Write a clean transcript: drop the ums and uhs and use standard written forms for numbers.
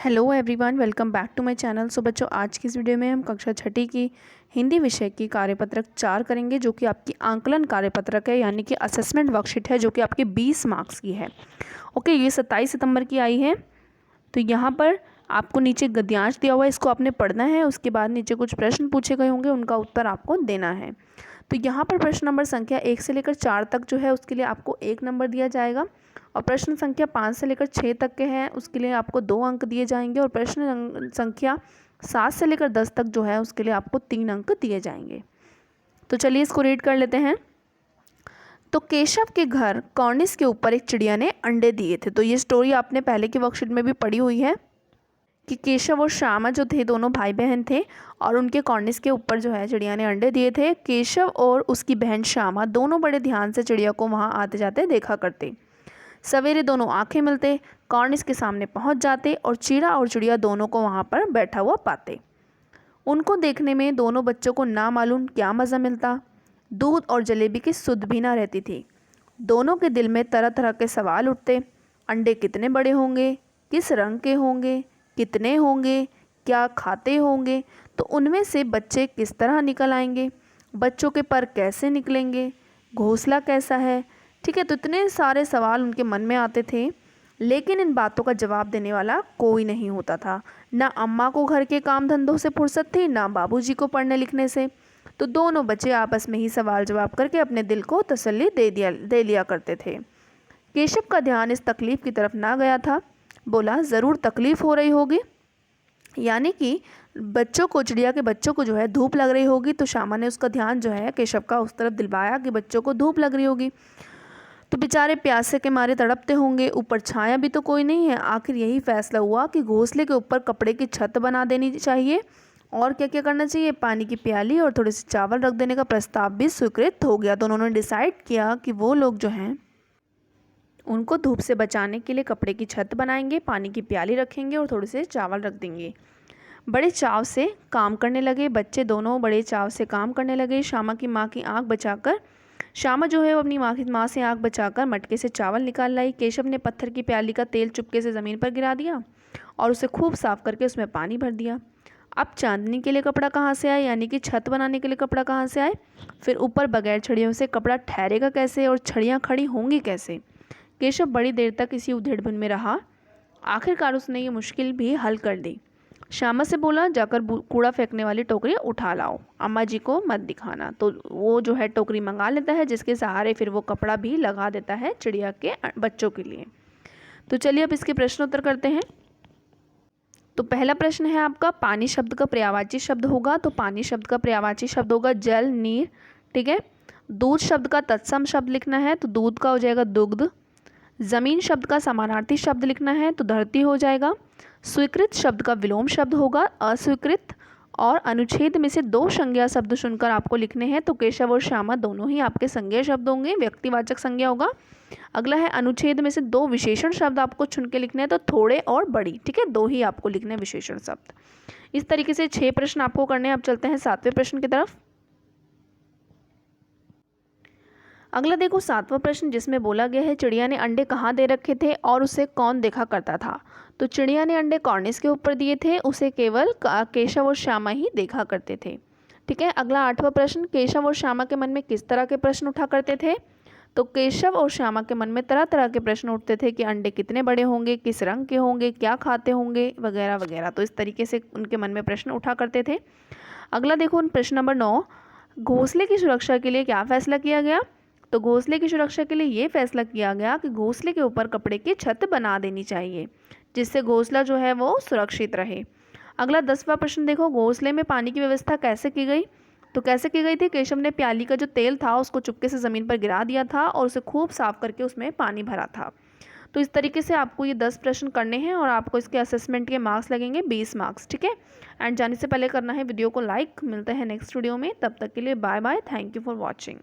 Hello everyone, welcome back to my channel. So बच्चों, आज की इस वीडियो में हम कक्षा छठी की हिंदी विषय की कार्यपत्रक 4 करेंगे, जो कि आपकी आंकलन कार्यपत्रक है, यानी कि असेसमेंट वर्कशीट है, जो कि आपके 20 मार्क्स की है। ओके, ये 27 सितंबर की आई है। तो यहाँ पर आपको नीचे गद्यांश दिया हुआ है, इसको आपने पढ़ना है। उसके बाद नीचे कुछ प्रश्न पूछे गए होंगे, उनका उत्तर आपको देना है। तो यहाँ पर प्रश्न नंबर संख्या 1 से लेकर 4 तक जो है उसके लिए आपको 1 नंबर दिया जाएगा, और प्रश्न संख्या 5 से लेकर 6 तक के हैं उसके लिए आपको 2 अंक दिए जाएंगे, और प्रश्न संख्या 7 से लेकर 10 तक जो है उसके लिए आपको 3 अंक दिए जाएंगे। तो चलिए इसको रीड कर लेते हैं। तो केशव के घर कॉर्निस के ऊपर एक चिड़िया ने अंडे दिए थे। तो ये स्टोरी आपने पहले की वर्कशीट में भी पढ़ी हुई है कि केशव और श्यामा जो थे दोनों भाई बहन थे, और उनके कॉर्निस के ऊपर जो है चिड़िया ने अंडे दिए थे। केशव और उसकी बहन श्यामा दोनों बड़े ध्यान से चिड़िया को वहाँ आते जाते देखा करते। सवेरे दोनों आंखें मिलते, कॉर्निस के सामने पहुँच जाते और चीड़ा और चिड़िया दोनों को वहाँ पर बैठा हुआ पाते। उनको देखने में दोनों बच्चों को ना मालूम क्या मज़ा मिलता। दूध और जलेबी की सुध भी ना रहती थी। दोनों के दिल में तरह तरह के सवाल उठते। अंडे कितने बड़े होंगे, किस रंग के होंगे, कितने होंगे, क्या खाते होंगे, तो उनमें से बच्चे किस तरह निकल आएंगे, बच्चों के पर कैसे निकलेंगे, घोंसला कैसा है। ठीक है, तो इतने सारे सवाल उनके मन में आते थे, लेकिन इन बातों का जवाब देने वाला कोई नहीं होता था। ना अम्मा को घर के काम धंधों से फुर्सत थी, ना बाबूजी को पढ़ने लिखने से। तो दोनों बच्चे आपस में ही सवाल जवाब करके अपने दिल को तसल्ली दे लिया करते थे। केशव का ध्यान इस तकलीफ़ की तरफ ना गया था। बोला, ज़रूर तकलीफ़ हो रही होगी, यानी कि बच्चों को, चिड़िया के बच्चों को जो है धूप लग रही होगी। तो श्यामा ने उसका ध्यान जो है केशव का उस तरफ दिलवाया कि बच्चों को धूप लग रही होगी, तो बेचारे प्यासे के मारे तड़पते होंगे। ऊपर छाया भी तो कोई नहीं है। आखिर यही फैसला हुआ कि घोंसले के ऊपर कपड़े की छत बना देनी चाहिए, और क्या क्या करना चाहिए, पानी की प्याली और थोड़े से चावल रख देने का प्रस्ताव भी स्वीकृत हो गया। तो उन्होंने डिसाइड किया कि वो लोग जो हैं उनको धूप से बचाने के लिए कपड़े की छत बनाएंगे, पानी की प्याली रखेंगे और थोड़े से चावल रख देंगे। बड़े चाव से काम करने लगे बच्चे दोनों, बड़े चाव से काम करने लगे। श्यामा की माँ की आँख बचाकर, श्यामा जो है वो अपनी माँ से आँख बचाकर मटके से चावल निकाल लाई। केशव ने पत्थर की प्याली का तेल चुपके से ज़मीन पर गिरा दिया और उसे खूब साफ करके उसमें पानी भर दिया। अब चांदनी के लिए कपड़ा कहाँ से आए, यानी कि छत बनाने के लिए कपड़ा कहाँ से आए। फिर ऊपर बगैर छड़ियों से कपड़ा ठहरेगा कैसे, और छड़ियाँ खड़ी होंगी कैसे। केशव बड़ी देर तक इसी उधेड़बुन में रहा। आखिरकार उसने ये मुश्किल भी हल कर दी। श्यामा से बोला, जाकर कूड़ा फेंकने वाली टोकरी उठा लाओ, अम्मा जी को मत दिखाना। तो वो जो है टोकरी मंगा लेता है, जिसके सहारे फिर वो कपड़ा भी लगा देता है चिड़िया के बच्चों के लिए। तो चलिए अब इसके प्रश्न उत्तर करते हैं। तो पहला प्रश्न है आपका, पानी शब्द का पर्यायवाची शब्द होगा। तो पानी शब्द का पर्यायवाची शब्द होगा जल, नीर। ठीक है। दूध शब्द का तत्सम शब्द लिखना है, तो दूध का हो जाएगा दुग्ध। ज़मीन शब्द का समानार्थी शब्द लिखना है, तो धरती हो जाएगा। स्वीकृत शब्द का विलोम शब्द होगा अस्वीकृत। और अनुच्छेद में से 2 संज्ञा शब्द चुनकर आपको लिखने हैं। तो केशव और श्यामा दोनों ही आपके संज्ञा शब्द होंगे, व्यक्तिवाचक संज्ञा होगा। अगला है, अनुच्छेद में से 2 विशेषण शब्द आपको चुन के लिखने हैं, तो थोड़े और बड़ी। ठीक है, 2 ही आपको लिखने हैं विशेषण शब्द। इस तरीके से 6 प्रश्न आपको करने हैं। अब चलते हैं 7वें प्रश्न की तरफ। अगला देखो 7वां प्रश्न, जिसमें बोला गया है चिड़िया ने अंडे कहाँ दे रखे थे और उसे कौन देखा करता था। तो चिड़िया ने अंडे कॉर्निस के ऊपर दिए थे, उसे केवल केशव और श्यामा ही देखा करते थे। ठीक है। अगला 8वां प्रश्न, केशव और श्यामा के मन में किस तरह के प्रश्न उठा करते थे। तो केशव और श्यामा के मन में तरह तरह के प्रश्न उठते थे कि अंडे कितने बड़े होंगे, किस रंग के होंगे, क्या खाते होंगे, वगैरह वगैरह। तो इस तरीके से उनके मन में प्रश्न उठा करते थे। अगला देखो प्रश्न नंबर 9, घोंसले की सुरक्षा के लिए क्या फैसला किया गया। तो घोंसले की सुरक्षा के लिए ये फैसला किया गया कि घोंसले के ऊपर कपड़े की छत बना देनी चाहिए, जिससे घोंसला जो है वो सुरक्षित रहे। अगला 10वां प्रश्न देखो, घोंसले में पानी की व्यवस्था कैसे की गई। तो कैसे की गई थी, केशव ने प्याली का जो तेल था उसको चुपके से ज़मीन पर गिरा दिया था और उसे खूब साफ करके उसमें पानी भरा था। तो इस तरीके से आपको ये 10 प्रश्न करने हैं, और आपको इसके असेसमेंट के मार्क्स लगेंगे 20 मार्क्स। ठीक है। एंड जाने से पहले करना है वीडियो को लाइक। मिलते हैं नेक्स्ट वीडियो में, तब तक के लिए bye bye, thank you for watching.